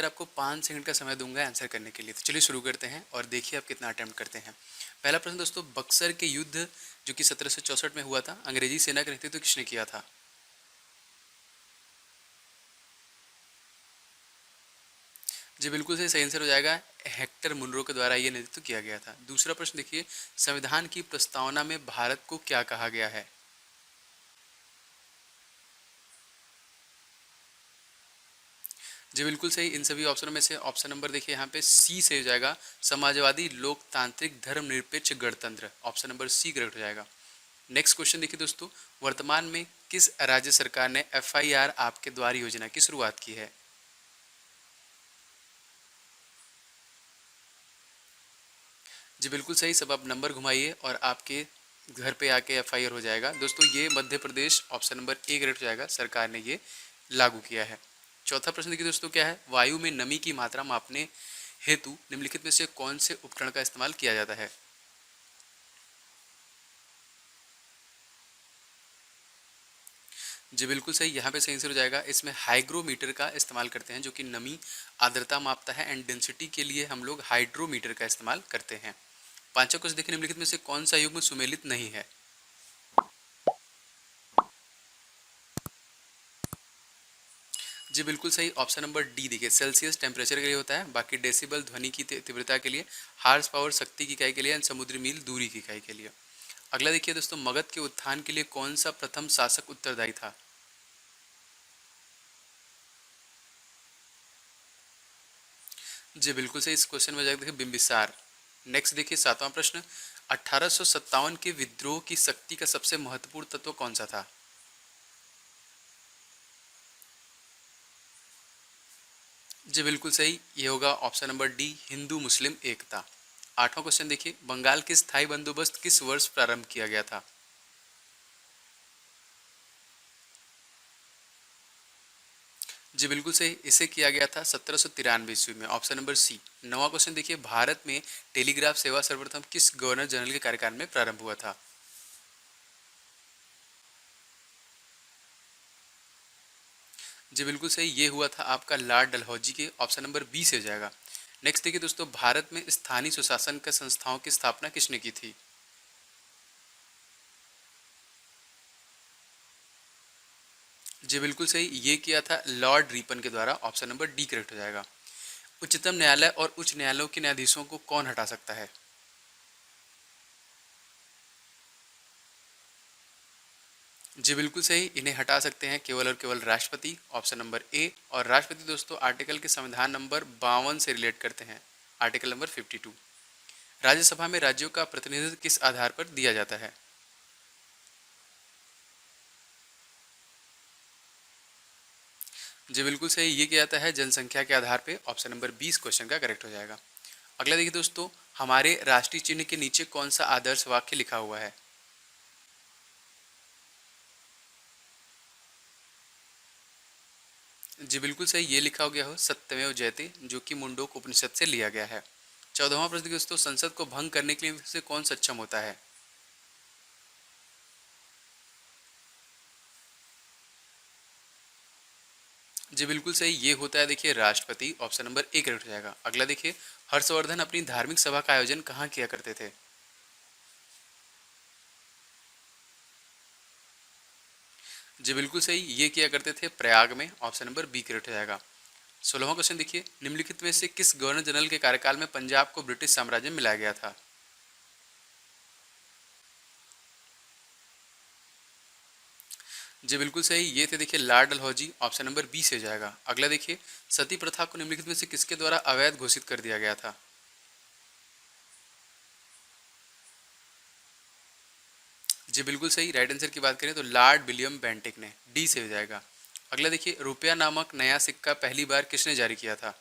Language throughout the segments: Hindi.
आपको 5 सेकंड का समय दूंगा आंसर करने के लिए। तो चलिए शुरू करते हैं और देखिए आप कितना अटेम्प्ट करते हैं। पहला प्रश्न दोस्तों, बक्सर के युद्ध जो कि 1764 में हुआ था, अंग्रेजी सेना का नेतृत्व किसने किया था? जी बिल्कुल सही आंसर हो जाएगा, हेक्टर मुनरो के द्वारा ये नेतृत्व किया गया था। दूसरा प्रश्न देखिए, संविधान की प्रस्तावना में भारत को क्या कहा गया है? जी बिल्कुल सही, इन सभी ऑप्शनों में से ऑप्शन नंबर देखिए यहाँ पे सी से हो जाएगा, समाजवादी लोकतांत्रिक धर्मनिरपेक्ष गणतंत्र। ऑप्शन नंबर सी करेक्ट हो जाएगा। नेक्स्ट क्वेश्चन देखिए दोस्तों, वर्तमान में किस राज्य सरकार ने FIR आपके द्वार योजना की शुरुआत की है? जी बिल्कुल सही, सब आप नंबर घुमाइए और आपके घर पे आके FIR हो जाएगा। दोस्तों ये Madhya Pradesh, option number A correct हो जाएगा, सरकार ने ये लागू किया है। चौथा प्रश्न देखिए दोस्तों क्या है, वायु में नमी की मात्रा मापने हेतु निम्नलिखित में से कौन से उपकरण का इस्तेमाल किया जाता है? जी बिल्कुल सही, यहाँ पे सही आंसर हो जाएगा, इसमें हाइग्रोमीटर का इस्तेमाल करते हैं जो कि नमी आर्द्रता मापता है, एंड डेंसिटी के लिए हम लोग हाइड्रोमीटर का इस्तेमाल करते हैं। पांचवा क्वेश्चन देखिए, निम्नलिखित में से कौन सा युग्म सुमेलित नहीं है? जी बिल्कुल सही, ऑप्शन नंबर डी देखिए, सेल्सियस टेम्परेचर के लिए होता है, बाकी डेसिबल ध्वनि की तीव्रता के लिए, हार्स पावर शक्ति की इकाई के लिए, एंड समुद्री मील दूरी की इकाई के लिए। अगला देखिए दोस्तों, मगध के उत्थान के लिए कौन सा प्रथम शासक उत्तरदायी था? जी बिल्कुल सही, इस क्वेश्चन में जाएगा देखिए बिंबिसार। नेक्स्ट देखिए सातवां प्रश्न, 1857 के विद्रोह की शक्ति का सबसे महत्वपूर्ण तत्व कौन सा था? जी बिल्कुल सही, ये होगा ऑप्शन नंबर डी, हिंदू मुस्लिम एकता। आठवां क्वेश्चन देखिए, बंगाल के स्थायी बंदोबस्त किस वर्ष प्रारंभ किया गया था? जी बिल्कुल सही, इसे किया गया था 1793 ईस्वी में। Option number C. नवा क्वेश्चन देखिए, भारत में टेलीग्राफ सेवा सर्वप्रथम किस गवर्नर जनरल के कार्यकाल में प्रारंभ हुआ था? जी बिल्कुल सही, ये हुआ था आपका लॉर्ड डलहौजी के। ऑप्शन नंबर बी से हो जाएगा। नेक्स्ट देखिए दोस्तों, भारत में स्थानीय सुशासन का संस्थाओं की स्थापना किसने की थी? जी बिल्कुल सही, ये किया था लॉर्ड रिपन के द्वारा। ऑप्शन नंबर डी करेक्ट हो जाएगा। उच्चतम न्यायालय और उच्च न्यायालयों के न्यायाधीशों को कौन हटा सकता है? जी बिल्कुल सही, इन्हें हटा सकते हैं केवल और केवल राष्ट्रपति। Option number A. और राष्ट्रपति दोस्तों आर्टिकल के संविधान नंबर 52 से रिलेट करते हैं, आर्टिकल नंबर 52। राज्यसभा में राज्यों का प्रतिनिधित्व किस आधार पर दिया जाता है? जी बिल्कुल सही, ये किया जाता है जनसंख्या के आधार पे। ऑप्शन नंबर 20 क्वेश्चन का करेक्ट हो जाएगा। अगला देखिए दोस्तों, हमारे राष्ट्रीय चिन्ह के नीचे कौन सा आदर्श वाक्य लिखा हुआ है? जी बिल्कुल सही, ये लिखा हो गया हो सत्यमेव जयते, जो कि मुंडोक उपनिषद से लिया गया है। 14वां प्रश्न दोस्तों, संसद को भंग करने के लिए से कौन सक्षम होता है? जी बिल्कुल सही, ये होता है देखिए राष्ट्रपति। ऑप्शन नंबर ए करेक्ट हो जाएगा। अगला देखिए, हर्षवर्धन अपनी धार्मिक सभा का आयोजन कहाँ किया करते थे? जी बिल्कुल सही, ये किया करते थे प्रयाग में। ऑप्शन नंबर बी करेक्ट हो जाएगा। 16वां क्वेश्चन देखिए, निम्नलिखित में से किस गवर्नर जनरल के कार्यकाल में पंजाब को ब्रिटिश साम्राज्य में मिलाया गया था? जी बिल्कुल सही, ये थे देखिए lord Dalhousie. Option number B से हो जाएगा। अगला देखिए, सती प्रथा को निम्नलिखित में से किसके द्वारा अवैध घोषित कर दिया गया था? जी बिल्कुल सही, राइट आंसर की बात करें तो लॉर्ड विलियम बेंटिक ने। डी से हो जाएगा। अगला देखिए, रुपया नामक नया सिक्का पहली बार किसने जारी किया था?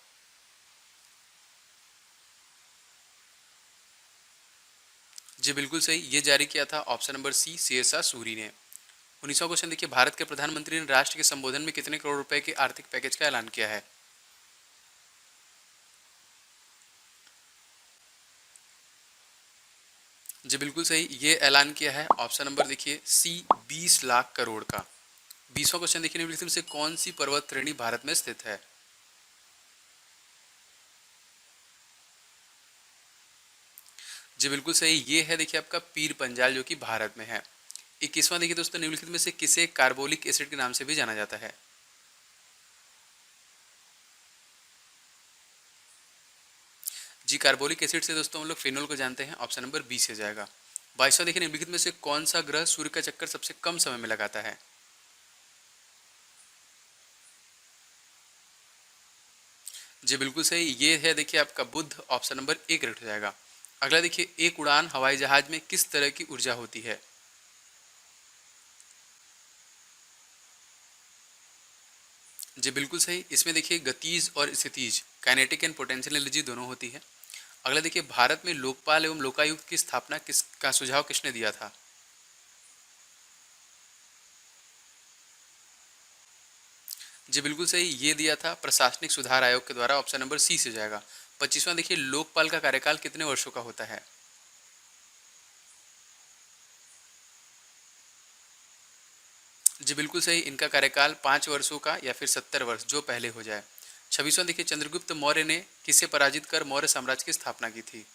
जी बिल्कुल सही, ये जारी किया था option number C, Sher Shah Suri ने। 19वां क्वेश्चन देखिए, भारत के प्रधानमंत्री ने राष्ट्र के संबोधन में कितने करोड़ रुपए के आर्थिक पैकेज का ऐलान किया है? जी बिल्कुल सही, ये ऐलान किया है ऑप्शन नंबर देखिए सी, 20 लाख करोड़ का। 20वां क्वेश्चन देखिए, निम्नलिखित में से कौन सी पर्वत श्रेणी भारत में स्थित है? जी बिल्कुल सही, ये है देखिए आपका पीर पंजाल जो कि भारत में है। 21वां देखिए दोस्तों, निम्नलिखित में से किसे कार्बोलिक एसिड के नाम से भी जाना जाता है? जी कार्बोलिक एसिड से दोस्तों हम लोग फिनोल को जानते हैं, ऑप्शन नंबर बी से जाएगा। 22वां देखिए, निम्नलिखित में से कौन सा ग्रह सूर्य का चक्कर सबसे कम समय में लगाता है? जी बिल्कुल सही, ये है देखिए आपका बुध, ऑप्शन नंबर ए करेक्ट हो जाएगा। अगला देखिए, एक उड़ान हवाई जहाज में किस तरह की ऊर्जा होती है? जी बिल्कुल सही, इसमें देखिए गतिज और स्थितिज, काइनेटिक एंड पोटेंशियल एनर्जी दोनों होती है। अगला देखिए, भारत में लोकपाल एवं लोकायुक्त की स्थापना किसका सुझाव किसने दिया था? जी बिल्कुल सही, ये दिया था प्रशासनिक सुधार आयोग के द्वारा, ऑप्शन नंबर सी से जाएगा। 25वां देखिए, लोकपाल का कार्यकाल कितने वर्षों का होता है? जी बिल्कुल सही, इनका कार्यकाल 5 वर्षों का या फिर 70 वर्ष, जो पहले हो जाए। 26वां देखिए, चंद्रगुप्त मौर्य ने किसे पराजित कर मौर्य साम्राज्य की स्थापना की थी?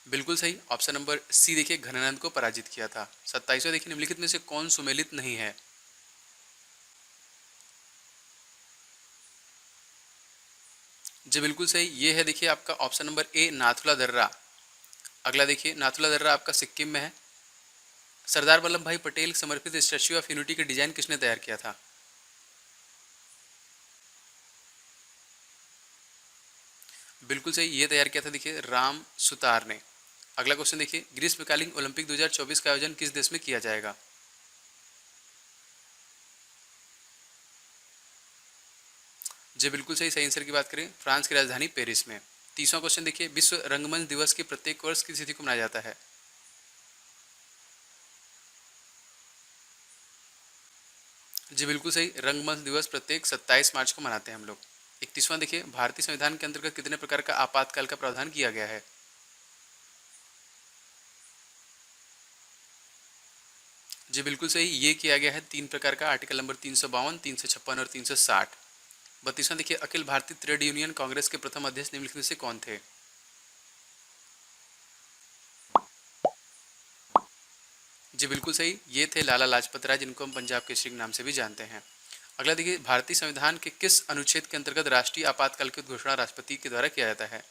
बिल्कुल सही, ऑप्शन नंबर सी देखिए, घनानंद को पराजित किया था। 27वां देखिए, निम्नलिखित में से कौन सुमेलित नहीं है? जी बिल्कुल सही, ये है देखिए आपका ऑप्शन नंबर ए नाथुला दर्रा। अगला देखिए, नाथुला दर्रा आपका सिक्किम में है। सरदार वल्लभ भाई पटेल समर्पित स्टैच्यू ऑफ यूनिटी का डिजाइन किसने तैयार किया था? बिल्कुल सही, ये तैयार किया था देखिए राम सुतार ने। अगला क्वेश्चन देखिए, ग्रीष्मकालीन ओलंपिक 2024 का आयोजन किस देश में किया जाएगा? जी बिल्कुल सही, सही आंसर की बात करें, फ्रांस की राजधानी पेरिस में। 30वां क्वेश्चन देखिए, विश्व रंगमंच दिवस की प्रत्येक वर्ष किस तिथि को मनाया जाता है? जी बिल्कुल सही, रंगमंच दिवस प्रत्येक 27 मार्च को मनाते हैं हम लोग। 31वां देखिए, भारतीय संविधान के अंतर्गत कितने प्रकार का आपातकाल का प्रावधान किया गया है? जी बिल्कुल सही, ये किया गया है 3 प्रकार का, आर्टिकल नंबर 352, 356 और 360। 32वां देखिए, अखिल भारतीय ट्रेड यूनियन कांग्रेस के प्रथम अध्यक्ष निम्नलिखित में से कौन थे? जी बिल्कुल सही, ये थे लाला लाजपत राय, जिनको हम पंजाब केसरी के नाम से भी जानते हैं। अगला देखिए, भारतीय संविधान के किस अनुच्छेद के अंतर्गत राष्ट्रीय आपातकाल की घोषणा राष्ट्रपति के द्वारा किया जाता है?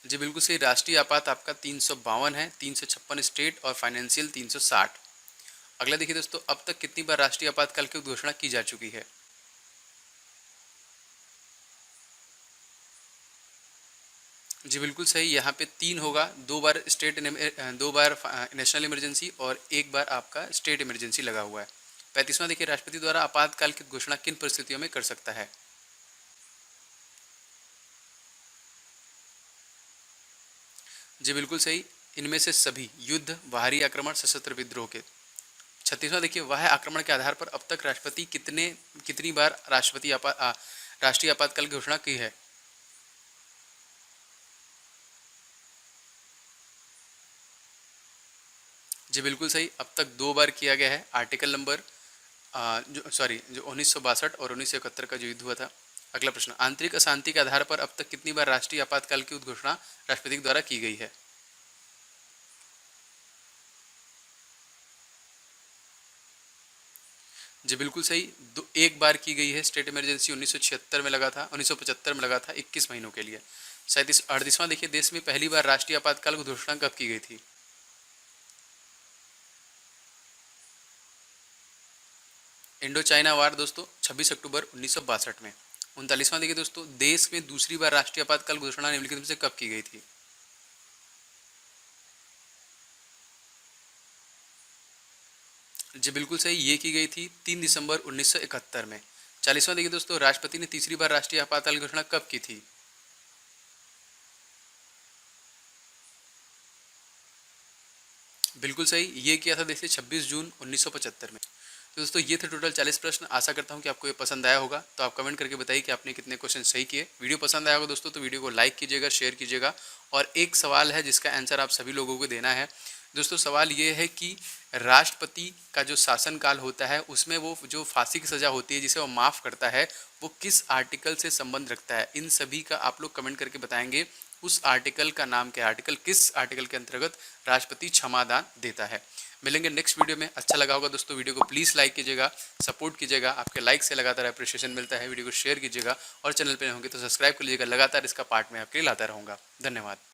जी बिल्कुल सही, राष्ट्रीय आपात आपका 352 है, 356 स्टेट और फाइनेंशियल 360। अगला देखिए दोस्तों, अब तक कितनी बार राष्ट्रीय आपातकाल की घोषणा की जा चुकी है? जी बिल्कुल सही, यहाँ पे 3 होगा, 2 बार स्टेट, 2 बार नेशनल इमरजेंसी और 1 बार आपका स्टेट इमरजेंसी लगा हुआ है। 35वां देखिए, राष्ट्रपति द्वारा आपातकाल की घोषणा किन परिस्थितियों में कर सकता है? जी बिल्कुल सही, इनमें से सभी युद्ध, बाहरी आक्रमण, सशस्त्र विद्रोह के। 36वां देखिए, वह आक्रमण के आधार पर अब तक राष्ट्रपति कितनी बार राष्ट्रीय आपातकाल की घोषणा की है? जी बिल्कुल सही, अब तक 2 बार किया गया है, आर्टिकल नंबर जो 1962 और 1971 का जो युद्ध हुआ था। अगला प्रश्न, आंतरिक अशांति के आधार पर अब तक कितनी बार राष्ट्रीय आपातकाल की घोषणा राष्ट्रपति के द्वारा की गई है? जी बिल्कुल सही, 1 बार की गई है, स्टेट इमरजेंसी 1976 में लगा था, 1975 में लगा था, 21 महीनों के लिए। 38वां देखिए, देश में पहली बार राष्ट्रीय आपातकाल की घोषणा कब की गई थी? इंडो चाइना वार दोस्तों 26 अक्टूबर 1962 में। 39वां देखिए दोस्तों, देश में दूसरी बार राष्ट्रीय आपातकाल घोषणा निम्नलिखित में से कब की गई थी? जी बिल्कुल सही, ये की गई थी 3 दिसंबर 1971 में। 40वां देखिए दोस्तों, राष्ट्रपति ने तीसरी बार राष्ट्रीय आपातकाल घोषणा कब की थी? बिल्कुल सही, ये किया था देखिए 26 जून 1975 में। तो दोस्तों, ये थे टोटल 40 प्रश्न। आशा करता हूँ कि आपको ये पसंद आया होगा। तो आप कमेंट करके बताइए कि आपने कितने क्वेश्चन सही किए। वीडियो पसंद आया होगा दोस्तों तो वीडियो को लाइक कीजिएगा, शेयर कीजिएगा। और एक सवाल है जिसका आंसर आप सभी लोगों को देना है, दोस्तों सवाल ये है कि राष्ट्रपति का जो शासनकाल होता है उसमें वो जो फांसी की सज़ा होती है जिसे वो माफ़ करता है, वो किस आर्टिकल से संबंध रखता है? इन सभी का आप लोग कमेंट करके बताएंगे। उस आर्टिकल का नाम क्या है? आर्टिकल किस आर्टिकल के अंतर्गत राष्ट्रपति क्षमादान देता है? मिलेंगे नेक्स्ट वीडियो में। अच्छा लगा होगा दोस्तों वीडियो को प्लीज़ लाइक कीजिएगा, सपोर्ट कीजिएगा। आपके लाइक से लगातार अप्रिशिएशन मिलता है। वीडियो को शेयर कीजिएगा और चैनल पर होंगे तो सब्सक्राइब कर लीजिएगा। लगातार इसका पार्ट में आपके लिए लाता रहूँगा। धन्यवाद।